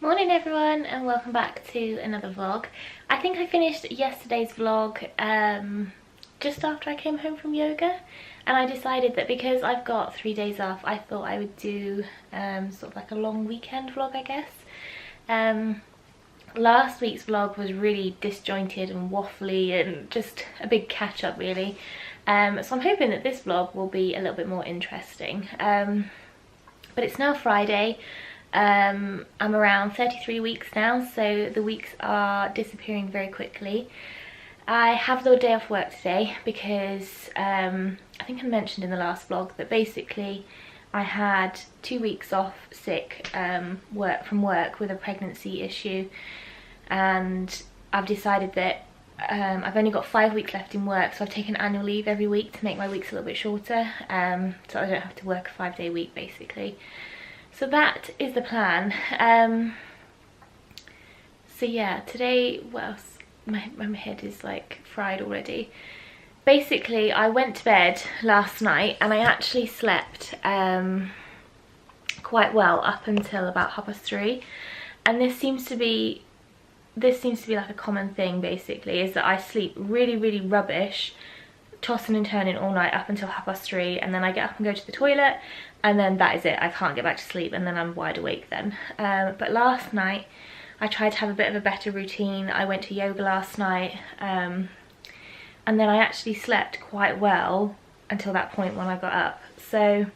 Morning everyone, and welcome back to another vlog. I think I finished yesterday's vlog just after I came home from yoga, and I decided that because I've got 3 days off, I thought I would do sort of like a long weekend vlog, I guess. Last week's vlog was really disjointed and waffly and just a big catch up really, so I'm hoping that this vlog will be a little bit more interesting. But it's now Friday. I'm around 33 weeks now, so the weeks are disappearing very quickly. I have the day off work today because I think I mentioned in the last vlog that basically I had 2 weeks off sick from work with a pregnancy issue, and I've decided that I've only got 5 weeks left in work, so I've taken annual leave every week to make my weeks a little bit shorter, so I don't have to work a 5-day week basically. So that is the plan. So yeah, today, what else? My head is like fried already. Basically, I went to bed last night and I actually slept quite well up until about 3:30. And this seems to be like a common thing basically, is that I sleep really rubbish, tossing and turning all night up until 3:30, and then I get up and go to the toilet, and then that is it. I can't get back to sleep, and then I'm wide awake then. But last night I tried to have a bit of a better routine. I went to yoga last night, and then I actually slept quite well until that point when I got up. So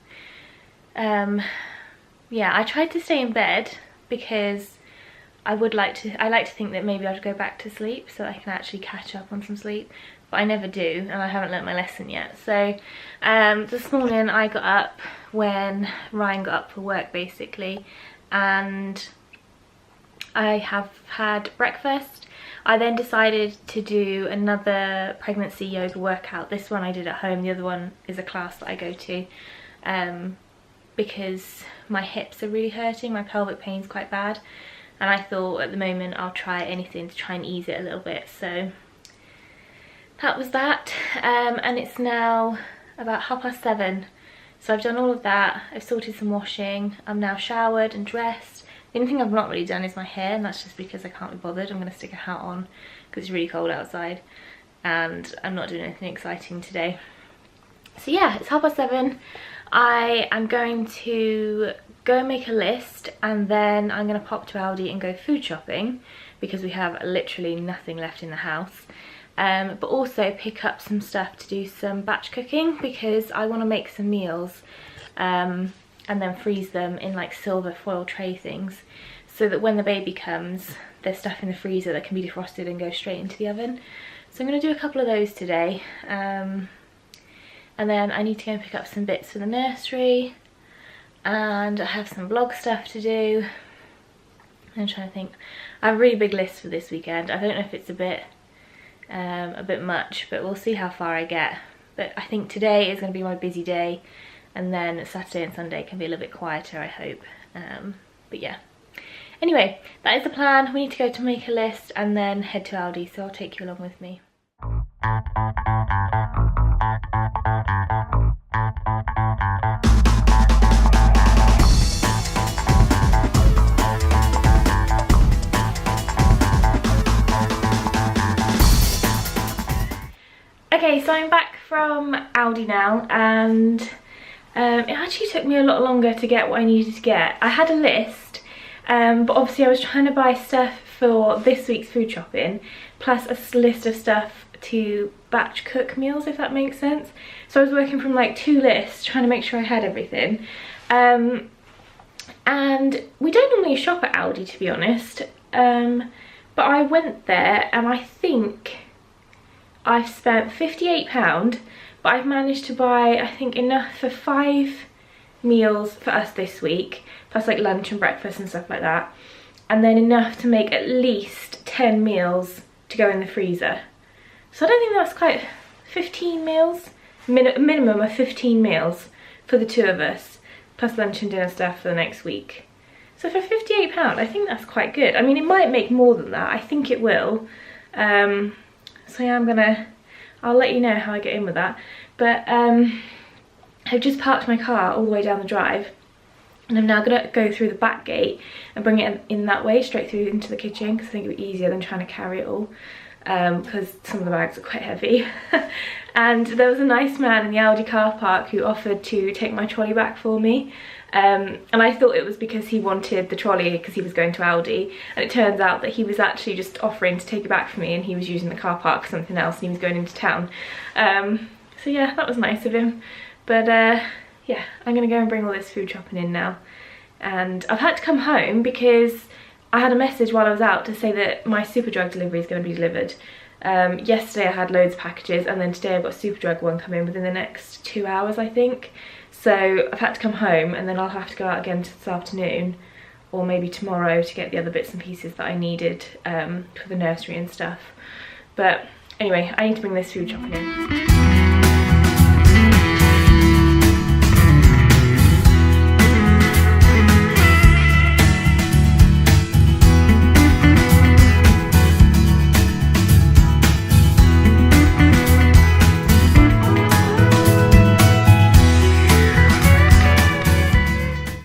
yeah, I tried to stay in bed because I like to think that maybe I'd go back to sleep so I can actually catch up on some sleep, but I never do, and I haven't learnt my lesson yet. So this morning I got up when Ryan got up for work basically, and I have had breakfast. I then decided to do another pregnancy yoga workout. This one I did at home, the other one is a class that I go to, because my hips are really hurting, my pelvic pain's quite bad, and I thought at the moment I'll try anything to try and ease it a little bit. So that was that, and it's now about 7:30, so I've done all of that. I've sorted some washing, I'm now showered and dressed. The only thing I've not really done is my hair, and that's just because I can't be bothered. I'm going to stick a hat on because it's really cold outside, and I'm not doing anything exciting today. So yeah, it's 7:30. I am going to go and make a list, and then I'm going to pop to Aldi and go food shopping because we have literally nothing left in the house. But also pick up some stuff to do some batch cooking because I want to make some meals and then freeze them in like silver foil tray things, so that when the baby comes there's stuff in the freezer that can be defrosted and go straight into the oven. So I'm going to do a couple of those today, and then I need to go and pick up some bits for the nursery, and I have some vlog stuff to do. I'm trying to think. I have a really big list for this weekend. I don't know if it's a bit much, but we'll see how far I get. But I think today is going to be my busy day, and then Saturday and Sunday can be a little bit quieter, I hope. But yeah, anyway, that is the plan. We need to go to make a list and then head to Aldi, so I'll take you along with me. Okay, so I'm back from Aldi now, and it actually took me a lot longer to get what I needed to get. I had a list, but obviously I was trying to buy stuff for this week's food shopping, plus a list of stuff to batch cook meals, if that makes sense. So I was working from like 2 lists, trying to make sure I had everything. And we don't normally shop at Aldi, to be honest, but I went there and I think I've spent £58, but I've managed to buy, I think, enough for 5 meals for us this week, plus like lunch and breakfast and stuff like that, and then enough to make at least 10 meals to go in the freezer. So I don't think that's quite 15 meals, minimum of 15 meals for the 2 of us, plus lunch and dinner stuff for the next week. So for £58, I think that's quite good. I mean, it might make more than that, I think it will. So yeah, I'll let you know how I get in with that. But I've just parked my car all the way down the drive, And I'm now gonna go through the back gate and bring it in that way, straight through into the kitchen, because I think it'll be easier than trying to carry it all, because some of the bags are quite heavy. And there was a nice man in the Aldi car park who offered to take my trolley back for me. And I thought it was because he wanted the trolley because he was going to Aldi, and it turns out that he was actually just offering to take it back for me, and he was using the car park for something else and he was going into town. So yeah, that was nice of him. But yeah, I'm gonna go and bring all this food shopping in now. And I've had to come home because I had a message while I was out to say that my Superdrug delivery is going to be delivered. Yesterday I had loads of packages, and then today I've got a Superdrug one coming within the next 2 hours, I think. So I've had to come home, and then I'll have to go out again this afternoon or maybe tomorrow to get the other bits and pieces that I needed for the nursery and stuff. But anyway, I need to bring this food shopping in.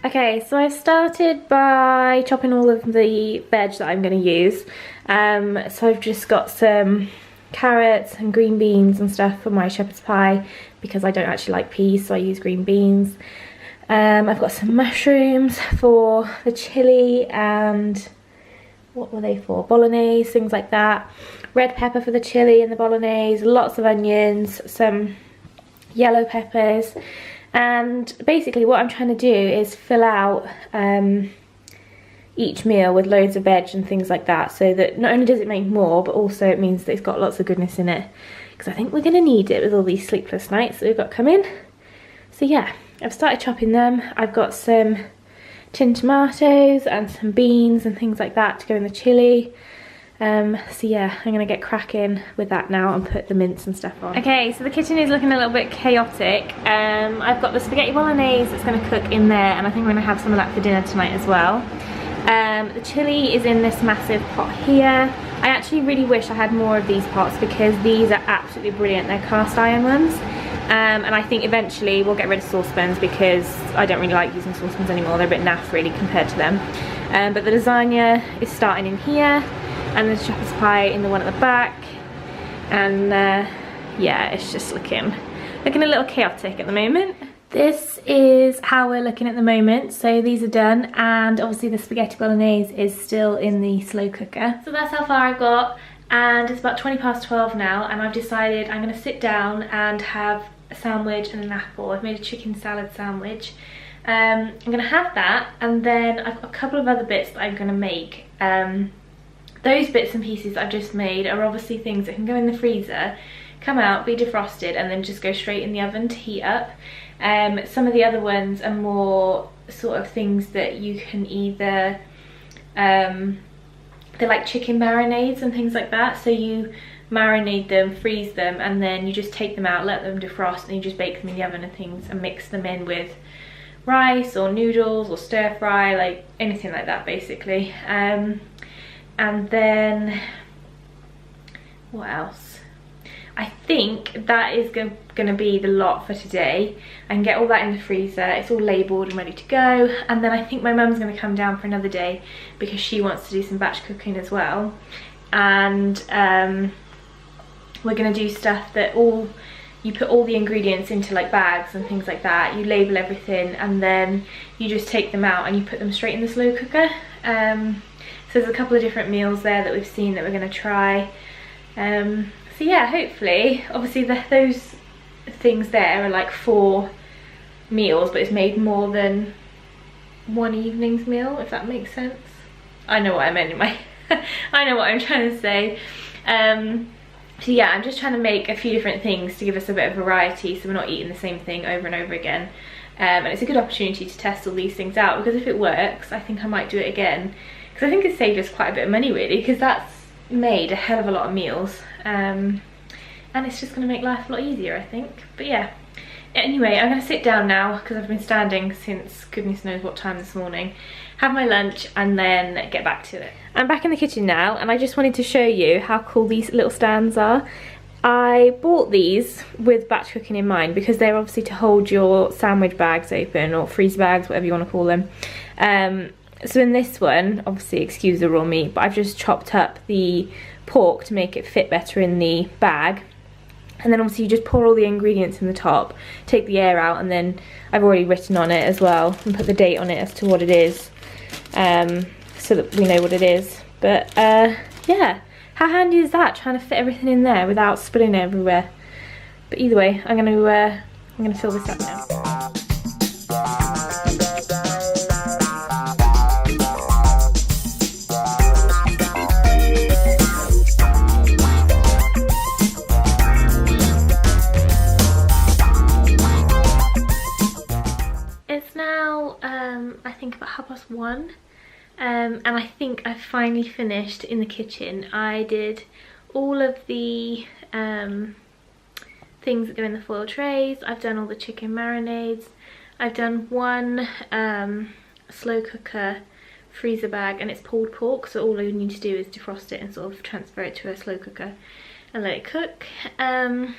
Okay, so I've started by chopping all of the veg that I'm going to use. So I've just got some carrots and green beans and stuff for my shepherd's pie because I don't actually like peas, so I use green beans. I've got some mushrooms for the chilli and what were they for? Bolognese, things like that. Red pepper for the chilli and the bolognese, lots of onions, some yellow peppers. And basically what I'm trying to do is fill out each meal with loads of veg and things like that, so that not only does it make more, but also it means that it's got lots of goodness in it, because I think we're going to need it with all these sleepless nights that we've got coming. So yeah, I've started chopping them. I've got some tinned tomatoes and some beans and things like that to go in the chilli. So yeah, I'm gonna get cracking with that now and put the mince and stuff on. Okay, so the kitchen is looking a little bit chaotic. I've got the spaghetti bolognese that's gonna cook in there, and I think we're gonna have some of that for dinner tonight as well. The chilli is in this massive pot here. I actually really wish I had more of these pots because these are absolutely brilliant. They're cast iron ones. And I think eventually we'll get rid of saucepans because I don't really like using saucepans anymore. They're a bit naff really compared to them. But the lasagna is starting in here, and the shepherd's pie in the one at the back. And yeah, it's just looking a little chaotic at the moment. This is how we're looking at the moment. So these are done, and obviously the spaghetti bolognese is still in the slow cooker. So that's how far I've got, and it's about 20 past 12 now, and I've decided I'm going to sit down and have a sandwich and an apple. I've made a chicken salad sandwich. I'm going to have that, and then I've got a couple of other bits that I'm going to make. Those bits and pieces I've just made are obviously things that can go in the freezer, come out, be defrosted, and then just go straight in the oven to heat up. Some of the other ones are more sort of things that you can either, they're like chicken marinades and things like that. So you marinate them, freeze them, and then you just take them out, let them defrost, and you just bake them in the oven and things, and mix them in with rice or noodles or stir fry, like anything like that basically. And then what else? I think that is going to be the lot for today. I can get all that in the freezer. It's all labelled and ready to go. And then I think my mum's going to come down for another day because she wants to do some batch cooking as well. And we're going to do stuff that you put all the ingredients into like bags and things like that. You label everything, and then you just take them out and you put them straight in the slow cooker. So there's a couple of different meals there that we've seen that we're going to try. So yeah, hopefully, obviously those things there are like 4 meals, but it's made more than one evening's meal, if that makes sense. I know what I meant in my I know what I'm trying to say. So yeah, I'm just trying to make a few different things to give us a bit of variety, so we're not eating the same thing over and over again. And it's a good opportunity to test all these things out, because if it works, I think I might do it again. Because I think it's saved us quite a bit of money really, because that's made a hell of a lot of meals. And it's just going to make life a lot easier, I think. But yeah, anyway, I'm going to sit down now because I've been standing since goodness knows what time this morning, have my lunch, and then get back to it. I'm back in the kitchen now, and I just wanted to show you how cool these little stands are. I bought these with batch cooking in mind because they're obviously to hold your sandwich bags open, or freezer bags, whatever you want to call them. So in this one, obviously excuse the raw meat, but I've just chopped up the pork to make it fit better in the bag. And then obviously you just pour all the ingredients in the top, take the air out, and then I've already written on it as well and put the date on it as to what it is, so that we know what it is. But yeah, how handy is that, trying to fit everything in there without spilling everywhere? But either way, I'm gonna fill this up now. It's now I think about 1:30. And I think I've finally finished in the kitchen. I did all of the things that go in the foil trays. I've done all the chicken marinades. I've done one slow cooker freezer bag, and it's pulled pork, so all I need to do is defrost it and sort of transfer it to a slow cooker and let it cook. And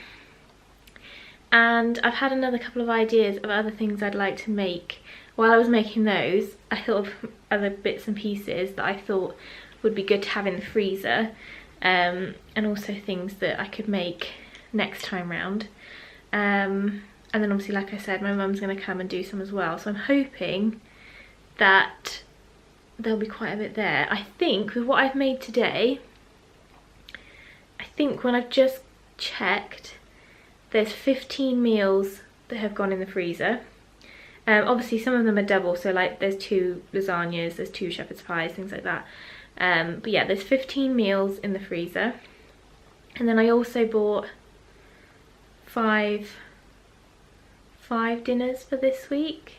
I've had another couple of ideas of other things I'd like to make. While I was making those, I thought of other bits and pieces that I thought would be good to have in the freezer, and also things that I could make next time round. And then obviously, like I said, my mum's going to come and do some as well, so I'm hoping that there'll be quite a bit there. I think with what I've made today, I think when I've just checked, there's 15 meals that have gone in the freezer. Obviously some of them are double, so like there's 2 lasagnas, there's 2 shepherd's pies, things like that. But yeah, there's 15 meals in the freezer. And then I also bought five dinners for this week,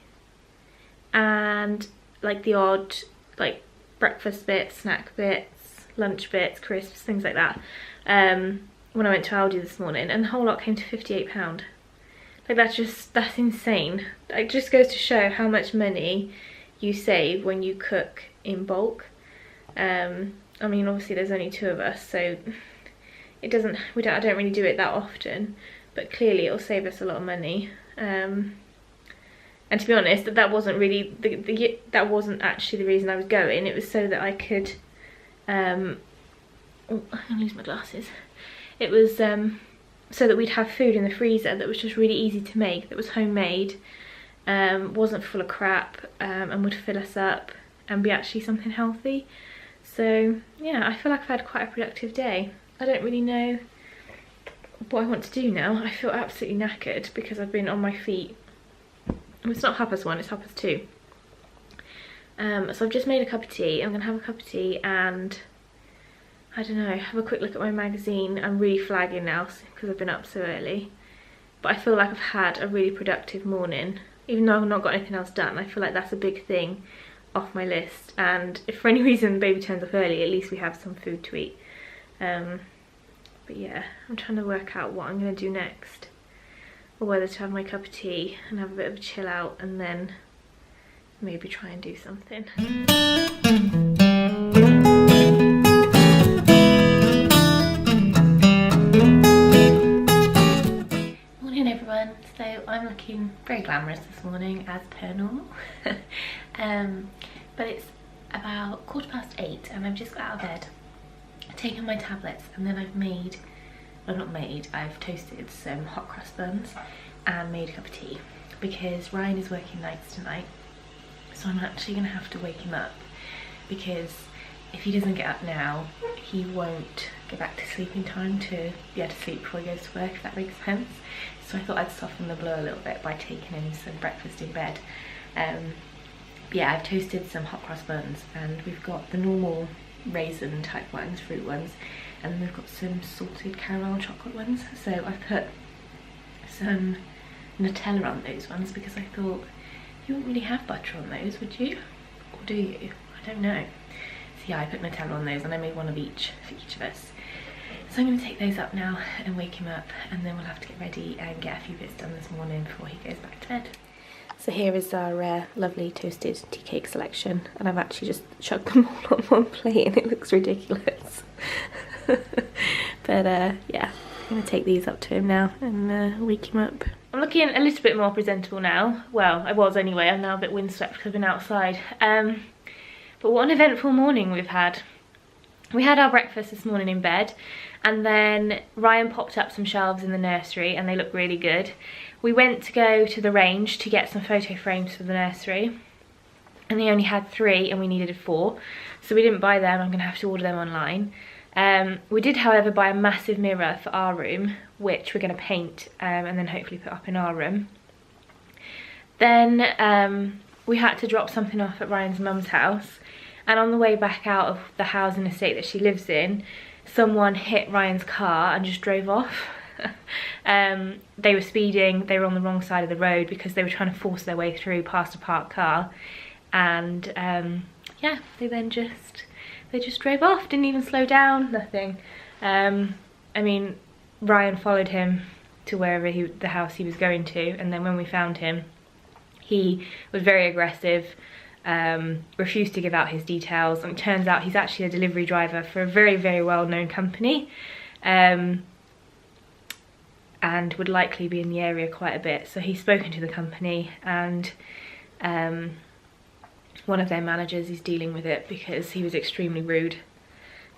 and like the odd like breakfast bits, snack bits, lunch bits, crisps, things like that, when I went to Aldi this morning, and the whole lot came to £58. Like that's insane. It just goes to show how much money you save when you cook in bulk. I mean, obviously there's only 2 of us, so I don't really do it that often, but clearly it'll save us a lot of money. And to be honest, that wasn't really that wasn't actually the reason I was going. It was so that I could oh, I'm gonna lose my glasses. It was so that we'd have food in the freezer that was just really easy to make, that was homemade, wasn't full of crap, and would fill us up and be actually something healthy. So yeah, I feel like I've had quite a productive day. I don't really know what I want to do now. I feel absolutely knackered because I've been on my feet. It's not 1:30, it's 2:30. So I've just made a cup of tea. I'm gonna have a cup of tea and I don't know, have a quick look at my magazine. I'm really flagging now because I've been up so early, but I feel like I've had a really productive morning. Even though I've not got anything else done, I feel like that's a big thing off my list, and if for any reason baby turns up early, at least we have some food to eat. But yeah, I'm trying to work out what I'm going to do next, or whether to have my cup of tea and have a bit of a chill out and then maybe try and do something. So I'm looking very glamorous this morning as per normal. But it's about 8:15 and I've just got out of bed, taken my tablets, and then I've toasted some hot cross buns and made a cup of tea because Ryan is working nights tonight, so I'm actually going to have to wake him up, because if he doesn't get up now he won't get back to sleep in time to be able to sleep before he goes to work, if that makes sense. So I thought I'd soften the blow a little bit by taking him some breakfast in bed. Yeah, I've toasted some hot cross buns, and we've got the normal raisin type ones, fruit ones, and then we've got some salted caramel chocolate ones. So I've put some Nutella on those ones because I thought you wouldn't really have butter on those, would you? Or do you? I don't know. So yeah, I put Nutella on those and I made one of each for each of us. So I'm going to take those up now and wake him up, and then we'll have to get ready and get a few bits done this morning before he goes back to bed. So here is our lovely toasted tea cake selection, and I've actually just chucked them all on one plate and it looks ridiculous. But yeah, gonna take these up to him now and wake him up. I'm looking a little bit more presentable now. Well, I was anyway. I'm now a bit windswept because I've been outside. But what an eventful morning we've had. We had our breakfast this morning in bed, and then Ryan popped up some shelves in the nursery and they look really good. We went to go to the range to get some photo frames for the nursery, and they only had 3 and we needed 4. So we didn't buy them. I'm gonna have to order them online. We did, however, buy a massive mirror for our room, which we're gonna paint and then hopefully put up in our room. Then we had to drop something off at Ryan's mum's house. And on the way back out of the housing estate that she lives in, someone hit Ryan's car and just drove off. They were speeding, they were on the wrong side of the road because they were trying to force their way through past a parked car. And yeah, they just drove off, didn't even slow down, nothing. I mean, Ryan followed him to wherever the house he was going to, and then when we found him, he was very aggressive. Refused to give out his details, and it turns out he's actually a delivery driver for a very, very well-known company, and would likely be in the area quite a bit. So he's spoken to the company, and one of their managers is dealing with it because he was extremely rude,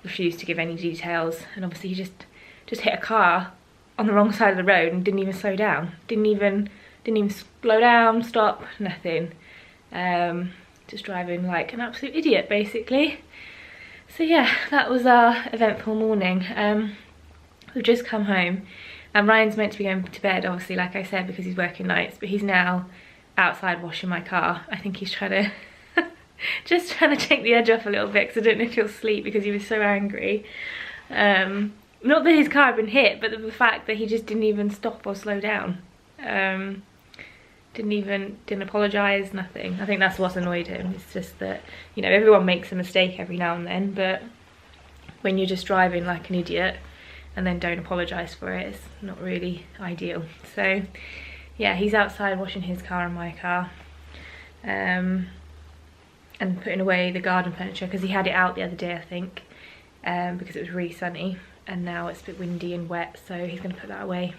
refused to give any details, and obviously he just hit a car on the wrong side of the road and didn't even slow down, didn't even slow down, stop, nothing. Just driving like an absolute idiot, basically. So yeah, that was our eventful morning. We've just come home, and Ryan's meant to be going to bed, obviously, like I said, because he's working nights, but he's now outside washing my car. I think he's trying to just trying to take the edge off a little bit, because I don't know if he'll sleep because he was so angry. Not that his car had been hit, but the fact that he just didn't even stop or slow down. Didn't apologise, nothing. I think that's what's annoyed him. It's just that, you know, everyone makes a mistake every now and then, but when you're just driving like an idiot and then don't apologise for it, it's not really ideal. So yeah, he's outside washing his car and my car, and putting away the garden furniture because he had it out the other day, I think, because it was really sunny, and now it's a bit windy and wet, so he's going to put that away.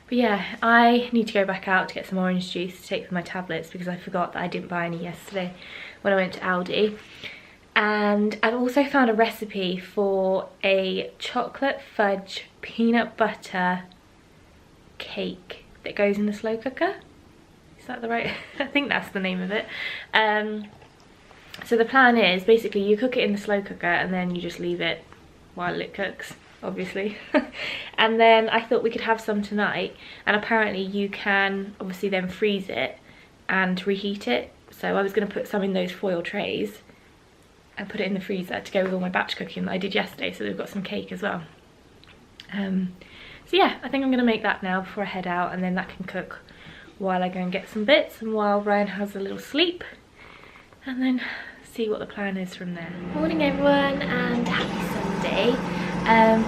But yeah, I need to go back out to get some orange juice to take for my tablets because I forgot that I didn't buy any yesterday when I went to Aldi. And I've also found a recipe for a chocolate fudge peanut butter cake that goes in the slow cooker. Is that the right? I think that's the name of it. So the plan is basically you cook it in the slow cooker and then you just leave it while it cooks, obviously. And then I thought we could have some tonight, and apparently you can obviously then freeze it and reheat it. So I was going to put some in those foil trays and put it in the freezer to go with all my batch cooking that I did yesterday, so we've got some cake as well. So yeah, I think I'm going to make that now before I head out, and then that can cook while I go and get some bits and while Ryan has a little sleep, and then see what the plan is from there. Morning everyone, and happy Sunday.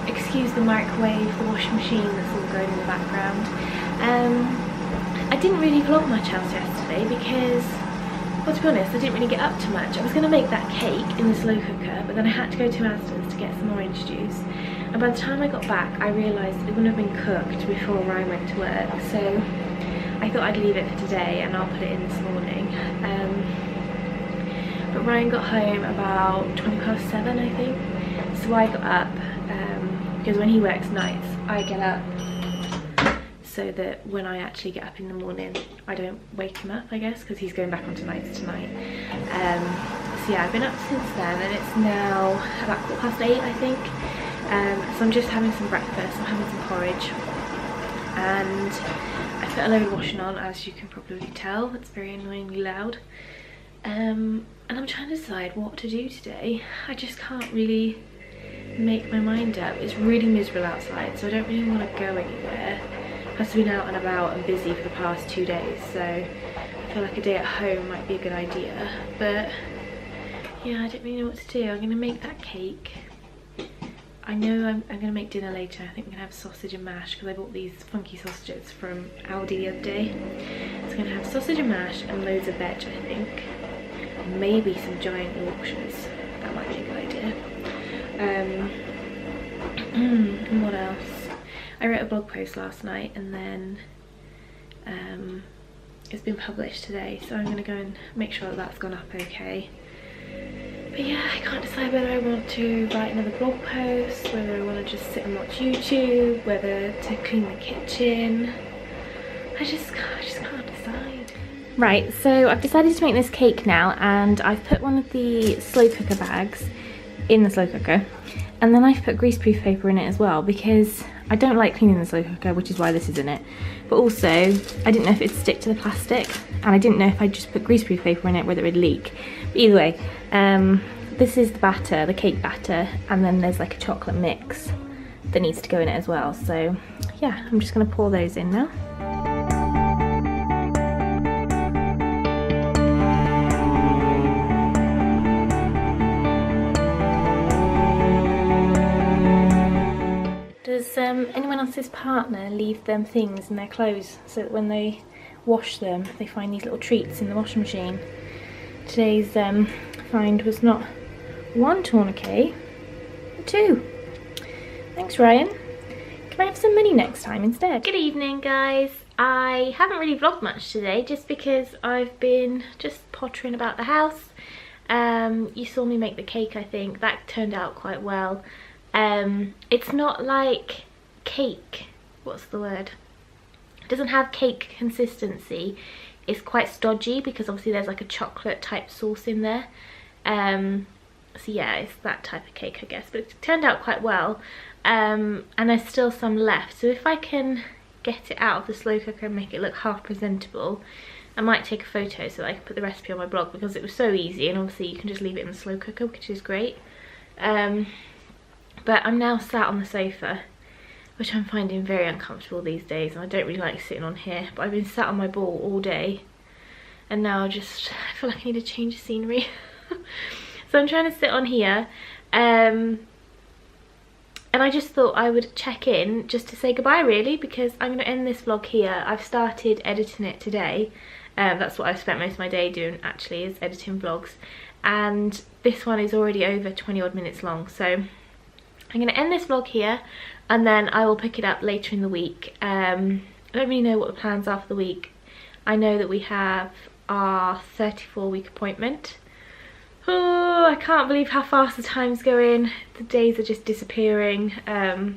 Excuse the microwave, the washing machine that's all going in the background. I didn't really vlog much else yesterday because, well, to be honest, I didn't really get up to much. I was going to make that cake in the slow cooker, but then I had to go to Asda's to get some orange juice, and by the time I got back I realised it wouldn't have been cooked before Ryan went to work, so I thought I'd leave it for today and I'll put it in this morning. But Ryan got home about 7:20, I think, so I got up, because when he works nights I get up so that when I actually get up in the morning I don't wake him up, I guess, because he's going back onto nights tonight. So yeah, I've been up since then, and it's now about 8:15, I think. So I'm just having some breakfast, I'm having some porridge, and I put a load of washing on, as you can probably tell. It's very annoyingly loud. And I'm trying to decide what to do today. I just can't really make my mind up. It's really miserable outside, so I don't really want to go anywhere. I've been out and about and busy for the past 2 days, so I feel like a day at home might be a good idea. But yeah, I don't really know what to do. I'm going to make that cake. I know I'm going to make dinner later. I think I'm going to have sausage and mash because I bought these funky sausages from Aldi the other day. So I'm going to have sausage and mash and loads of veg, I think. And maybe some giant Yorkshires. That might be a good idea. And what else? I wrote a blog post last night, and then it's been published today, so I'm going to go and make sure that that's gone up okay. But yeah, I can't decide whether I want to write another blog post, whether I want to just sit and watch YouTube, whether to clean the kitchen. I just can't decide. Right, so I've decided to make this cake now, and I've put one of the slow cooker bags in the slow cooker, and then I've put greaseproof paper in it as well, because I don't like cleaning the slow cooker, which is why this is in it. But also, I didn't know if it'd stick to the plastic, and I didn't know if I just put greaseproof paper in it, whether it'd leak. But either way, this is the batter, the cake batter, and then there's like a chocolate mix that needs to go in it as well. So yeah, I'm just gonna pour those in now. Does anyone else's partner leave them things in their clothes so that when they wash them they find these little treats in the washing machine? Today's find was not 1 tourniquet, but 2. Thanks, Ryan. Can I have some money next time instead? Good evening, guys. I haven't really vlogged much today just because I've been just pottering about the house. You saw me make the cake, I think. That turned out quite well. It's not like cake, what's the word? It doesn't have cake consistency. It's quite stodgy because obviously there's like a chocolate type sauce in there. So yeah, it's that type of cake, I guess, but it turned out quite well. And there's still some left, so if I can get it out of the slow cooker and make it look half presentable, I might take a photo so that I can put the recipe on my blog, because it was so easy, and obviously you can just leave it in the slow cooker, which is great. But I'm now sat on the sofa, which I'm finding very uncomfortable these days, and I don't really like sitting on here, but I've been sat on my ball all day, and now I feel like I need a change of scenery. So I'm trying to sit on here, and I just thought I would check in just to say goodbye, really, because I'm going to end this vlog here. I've started editing it today. That's what I've spent most of my day doing, actually, is editing vlogs, and this one is already over 20 odd minutes long, so I'm going to end this vlog here, and then I will pick it up later in the week. I don't really know what the plans are for the week. I know that we have our 34-week appointment. Oh, I can't believe how fast the time's going. The days are just disappearing. But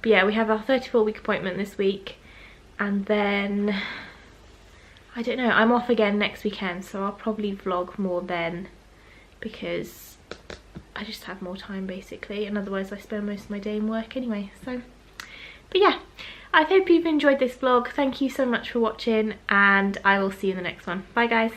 yeah, we have our 34-week appointment this week, and then I don't know, I'm off again next weekend, so I'll probably vlog more then, because I just have more time basically, and otherwise I spend most of my day in work anyway. So, but yeah, I hope you've enjoyed this vlog. Thank you so much for watching, and I will see you in the next one. Bye, guys.